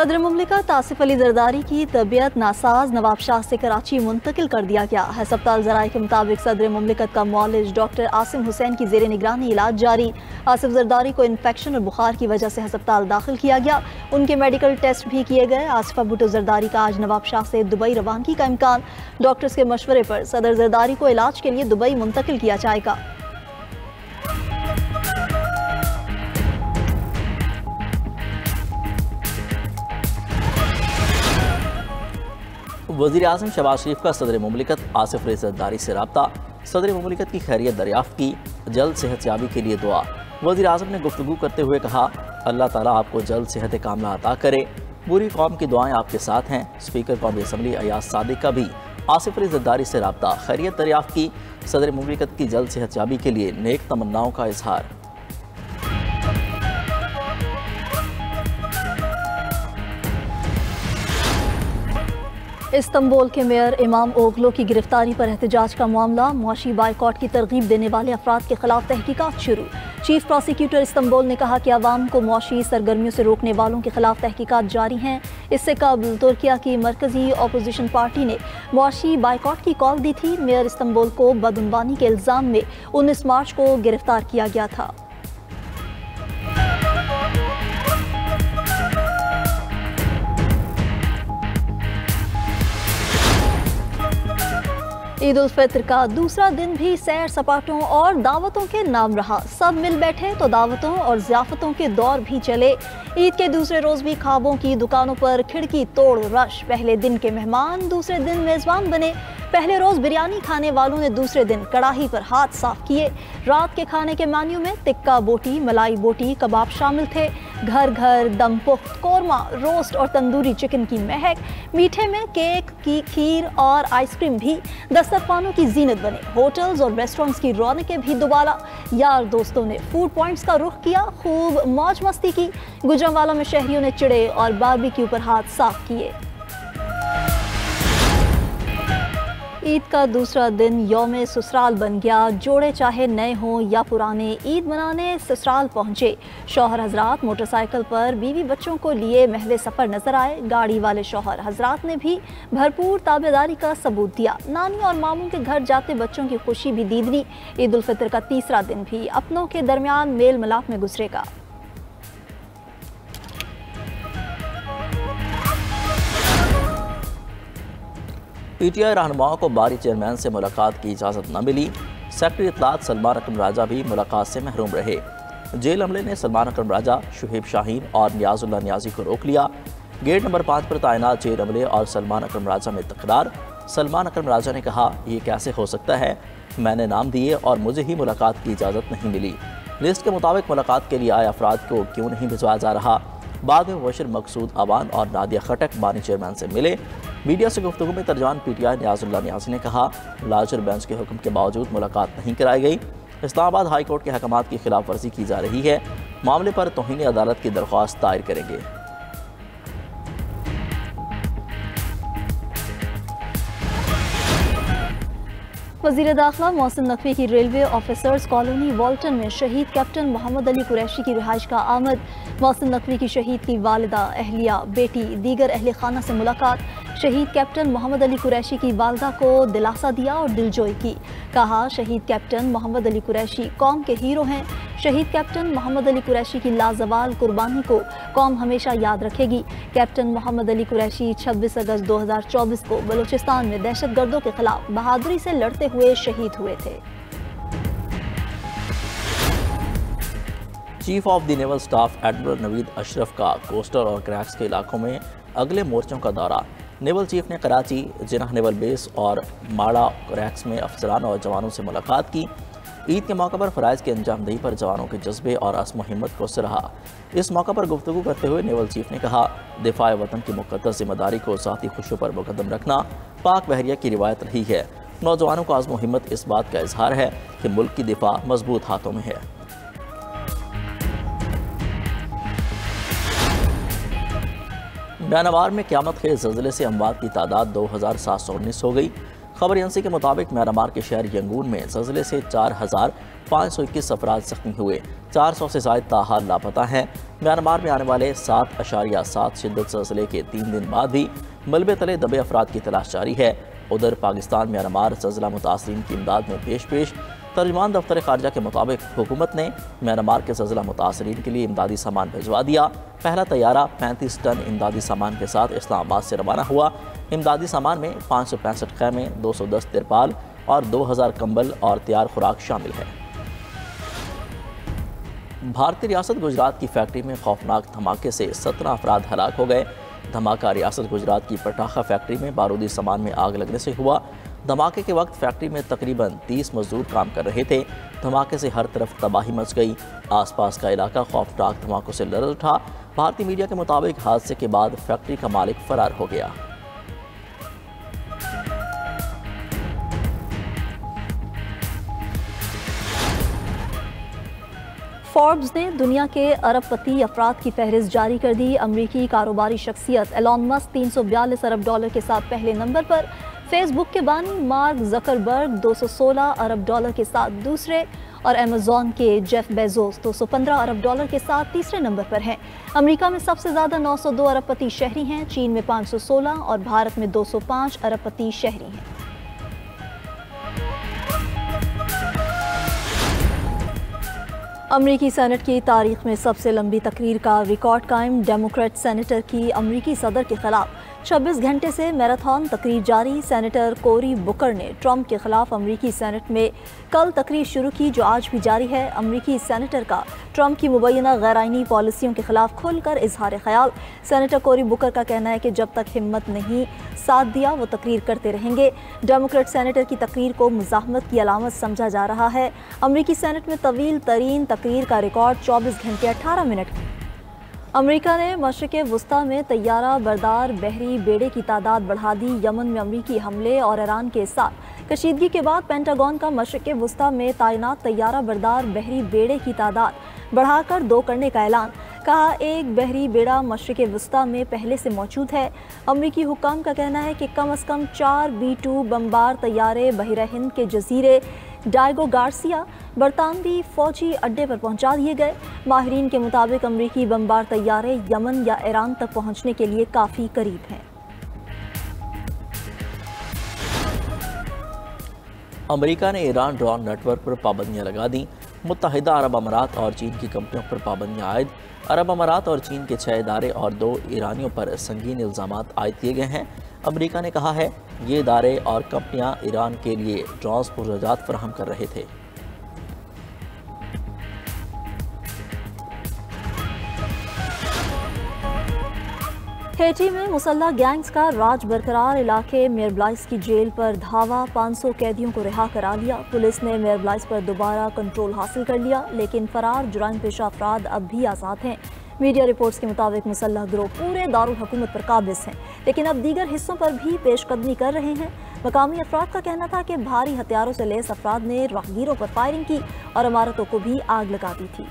सदर मुमलिकत आसिफ अली जरदारी की तबीयत नासाज नवाब शाह से कराची मुंतकिल कर दिया गया। हस्पताल ज़राए के मुताबिक सदर मुमलिकत का मौलिज डॉक्टर आसिम हुसैन की ज़ेर निगरानी इलाज जारी। आसिफ जरदारी को इन्फेक्शन और बुखार की वजह से हस्पताल दाखिल किया गया। उनके मेडिकल टेस्ट भी किए गए। आसिफा भुट्टो जरदारी का आज नवाब शाह से दुबई रवानगी का इम्कान। डॉक्टर्स के मशवरे पर सदर जरदारी को इलाज के लिए दुबई मुंतकिल किया जाएगा। वज़ीर आज़म शहबाज शरीफ का सदर मुमलिकत आसिफ अली जरदारी से रब्ता। सदर मुमलिकत की खैरियत दरियाफ्त की, जल्द सेहतयाबी के लिए दुआ। वज़ीर आज़म ने गुफ्तगू करते हुए कहा, अल्लाह ताला आपको जल्द सेहत कामला अता करे। पूरी कौम की दुआएं आपके साथ हैं। स्पीकर कौमी असम्बली अयाज सादिक का भी आसिफ अली जरदारी से रब्ता, खैरियत दरियाफ्त की, सदर मुमलिकत की जल्द सेहतयाबी के लिए नेक तमन्नाओं का इजहार। इस्तांबुल के मेयर इमाम ओगलो की गिरफ्तारी पर एहतजाज का मामला। मुआशी बाइकॉट की तरगीब देने वाले अफराद के खिलाफ तहकीकात शुरू। चीफ प्रोसिक्यूटर इस्तांबुल ने कहा कि अवाम को मुआशी सरगर्मियों से रोकने वालों के खिलाफ तहकीकात जारी हैं। इससे कबल तुर्किया की मरकजी अपोजिशन पार्टी ने मुआशी बाइकॉट की कॉल दी थी। मेयर इस्तांबुल को बदउनवानी के इल्ज़ाम में 19 मार्च को गिरफ्तार किया गया था। ईद उल फित्र का दूसरा दिन भी सैर सपाटों और दावतों के नाम रहा। सब मिल बैठे तो दावतों और ज़ियाफ़तों के दौर भी चले। ईद के दूसरे रोज़ भी ख्वाबों की दुकानों पर खिड़की तोड़ रश। पहले दिन के मेहमान दूसरे दिन मेज़बान बने। पहले रोज़ बिरयानी खाने वालों ने दूसरे दिन कड़ाही पर हाथ साफ किए। रात के खाने के मेन्यू में टिक्का बोटी, मलाई बोटी, कबाब शामिल थे। घर घर दम पुख्त कोरमा, रोस्ट और तंदूरी चिकन की महक। मीठे में केक की खीर और आइसक्रीम भी दस्तरखानों की जीनत बने। होटल्स और रेस्टोरेंट्स की रौनकें भी दुबारा। यार दोस्तों ने फूड पॉइंट्स का रुख किया, खूब मौज मस्ती की। गुजरांवाला में शहरियों ने चिड़े और बारबेक्यू पर हाथ साफ किए। ईद का दूसरा दिन यौम ससुराल बन गया। जोड़े चाहे नए हों या पुराने, ईद मनाने ससुराल पहुंचे। शौहर हजरात मोटरसाइकिल पर बीवी बच्चों को लिए महवे सफ़र नजर आए। गाड़ी वाले शौहर हजरात ने भी भरपूर ताबेदारी का सबूत दिया। नानी और मामू के घर जाते बच्चों की खुशी भी दीदनी। ईद उल फित्र का तीसरा दिन भी अपनों के दरमियान मेल मिलाप में गुजरेगा। पीटीआई रहनुमाओं को बारी चेयरमैन से मुलाकात की इजाज़त न मिली। सेक्रेटरी इत्तलात सलमान अकरम राजा भी मुलाकात से महरूम रहे। जेल अमले ने सलमान अकरम राजा, शुहेब शाहीन और नियाजुल्ला नियाजी को रोक लिया। गेट नंबर 5 पर तैनात जेल अमले और सलमान अकरम राजा में तकरार। सलमान अकरम राजा ने कहा, ये कैसे हो सकता है, मैंने नाम दिए और मुझे ही मुलाकात की इजाज़त नहीं मिली। लिस्ट के मुताबिक मुलाकात के लिए आए अफराद को क्यों नहीं भिजवाया जा रहा। बाद में मुबशर मकसूद अवान और नादिया खटक बानी चेयरमैन से मिले। मीडिया से गुफ्तगू में तर्जमान पीटीआई नियाजुल्ला नियाजी ने कहा, लाजर बेंच के हुक्म के बावजूद मुलाकात नहीं कराई गई। इस्लामाबाद हाई कोर्ट के अहकामात की खिलाफ वर्जी की जा रही है। मामले पर तौहीन अदालत की दरख्वास्त दायर करेंगे। वज़ीर दाखिला मोहसिन नकवी की रेलवे ऑफिसर्स कॉलोनी वॉल्टन में शहीद कैप्टन मोहम्मद अली कुरैशी की रिहाइश का आमद। मोहसिन नकवी की शहीद की वालिदा, अहलिया, बेटी, दीगर अहले खाना से मुलाकात। शहीद कैप्टन मोहम्मद अली कुरैशी की वालिदा को दिलासा दिया और दिलजोई की। कहा, शहीद कैप्टन मोहम्मद अली कुरैशी कौम के हीरो हैं। शहीद कैप्टन मोहम्मद अली कुरैशी की लाजवाल कुर्बानी को कौम हमेशा याद रखेगी। कैप्टन मोहम्मद अली कुरैशी 26 अगस्त 2024 को बलूचिस्तान में दहशतगर्दों के खिलाफ बहादुरी से लड़ते हुए शहीद हुए थे। Chief of the naval staff admiral Naveed Ashraf का कोस्टल और क्रैक्स के इलाकों में अगले मोर्चों का दौरा। नेवल चीफ ने कराची, जिन्ना नेवल बेस और माड़ा क्रैक्स में अफसरान और जवानों से मुलाकात की। ईद के मौके पर फ़राइज़ की अंजामदही पर जवानों के जज्बे और अज़्म हिम्मत को सराहा। इस मौके पर गुफ्तगू करते हुए नेवल चीफ ने कहा, दिफा वतन की मुक़द्दस ज़िम्मेदारी को ज़ाती खुशियों पर मुक़द्दम रखना पाक बहरिया की रिवायत रही है। नौजवानों का अज़्म हिम्मत इस बात का इजहार है कि मुल्क की दिफा मजबूत हाथों में है। म्यांमार में क़यामत खेज़ ज़लज़ले से अमवात की तादाद 2719 हो गई। खबर एजेंसी के मुताबिक म्यांमार के शहर यंगून में ज़लज़ले से 4000 521 अफराद जख्मी हुए, 400 से ज़ायद ताहाल लापता हैं। म्यांमार में आने वाले 7.7 शिद्दत ज़लज़ले के 3 दिन बाद भी मलबे तले दबे अफराद की तलाश जारी है। उधर पाकिस्तान म्यांमार ज़लज़ला मुतासरीन की इमदाद में पेश तर्जुमान दफ्तर खारजा के मुताबिक हुकूमत ने म्यांमार के ज़लज़ला मुतासरीन के लिए इमदादी सामान भिजवा दिया। पहला तैयारा 35 टन इमदादी सामान के साथ इस्लामाबाद से रवाना हुआ। इमदादी सामान में 565 खैमे, 210 तिरपाल और 2000 कंबल और तैयार खुराक शामिल है। भारतीय रियासत गुजरात की फैक्ट्री में खौफनाक धमाके से 17 अफराद हलाक हो गए। धमाका रियासत गुजरात की पटाखा फैक्ट्री में बारूदी सामान में आग लगने से हुआ। धमाके के वक्त फैक्ट्री में तकरीबन 30 मजदूर काम कर रहे थे। धमाके से हर तरफ तबाही मच गई। आसपास का इलाका खौफनाक धमाकों से लरज़ उठा। भारतीय मीडिया के मुताबिक हादसे के बाद फैक्ट्री का मालिक फरार हो गया। फोर्ब्स ने दुनिया के अरबपति अफराद की फहरिस्त जारी कर दी। अमरीकी कारोबारी शख्सियत एलॉन मस्क 342 अरब डॉलर के साथ पहले नंबर पर, फेसबुक के बानी मार्क ज़करबर्ग 216 अरब डॉलर के साथ दूसरे और अमेज़ॉन के जेफ बेजोस 215 अरब डॉलर के साथ तीसरे नंबर पर हैं। अमेरिका में सबसे ज़्यादा 902 अरबपति शहरी हैं, चीन में 516 और भारत में 205 अरबपति शहरी हैं। अमरीकी सेनेट की तारीख में सबसे लंबी तकरीर का रिकॉर्ड कायम। डेमोक्रेट सेनेटर की अमरीकी सदर के खिलाफ 26 घंटे से मैराथन तकरीर जारी। सेनेटर कोरी बुकर ने ट्रंप के खिलाफ अमरीकी सेनेट में कल तकरीर शुरू की, जो आज भी जारी है। अमरीकी सेनेटर का ट्रंप की मुबैना गैर आईनी पॉलिसियों के खिलाफ खुलकर इजहार ख्याल। सेनेटर कोरी बुकर का कहना है कि जब तक हिम्मत नहीं साथ दिया वो तकरीर करते रहेंगे। डेमोक्रेट सेनेटर की तकरीर को मुज़ाहमत की अलामत समझा जा रहा है। अमरीकी सेनेट में तवील तरीन तकरीर का रिकॉर्ड 24 घंटे 18 मिनट। अमेरिका ने मशरिक़ वुस्ता में तैयारा बरदार बहरी बेड़े की तादाद बढ़ा दी। यमन में अमरीकी हमले और ईरान के साथ कशीदगी के बाद पेंटागन का मशरिक़ वुस्ता में तैनात तैयारा बरदार बहरी बेड़े की तादाद बढ़ाकर 2 करने का ऐलान। कहा, एक बहरी बेड़ा मशरिक़ वुस्ता में पहले से मौजूद है। अमरीकी हुक्काम का कहना है कि कम अज़ कम 4 B-2 बमबार तैयारे बहरा हिंद के जजीरे डायगो गार्सिया बरतानवी फौजी अड्डे पर पहुंचा दिए गए। माहिरीन के मुताबिक अमरीकी बमबार तैयारे यमन या ईरान तक पहुंचने के लिए काफ़ी करीब हैं। अमेरिका ने ईरान ड्रोन नेटवर्क पर पाबंदियां लगा दी। मुत्तहिदा अरब अमारात और चीन की कंपनियों पर पाबंदियां आयद। अरब अमारात और चीन के 6 इदारे और 2 ईरानियों पर संगीन इल्ज़ामात आयद किए गए हैं। अमेरिका ने कहा है ये इदारे और कंपनियां ईरान के लिए ड्रोन्स पुरजात फराहम कर रहे थे। हेटी में मुसल्लह गैंग्स का राज बरकरार। इलाके मेयरब्लाइस की जेल पर धावा, 500 कैदियों को रिहा करा लिया। पुलिस ने मेयरब्लाइस पर दोबारा कंट्रोल हासिल कर लिया, लेकिन फरार जुराइम पेशा अफराद अब भी आज़ाद हैं। मीडिया रिपोर्ट्स के मुताबिक मुसल्लह गिरोह पूरे दारुल हुकूमत पर काबिज हैं, लेकिन अब दीगर हिस्सों पर भी पेशकदमी कर रहे हैं। मकामी अफराद का कहना था कि भारी हथियारों से लैस अफराद ने राहगीरों पर फायरिंग की और इमारतों को भी आग लगा दी थी।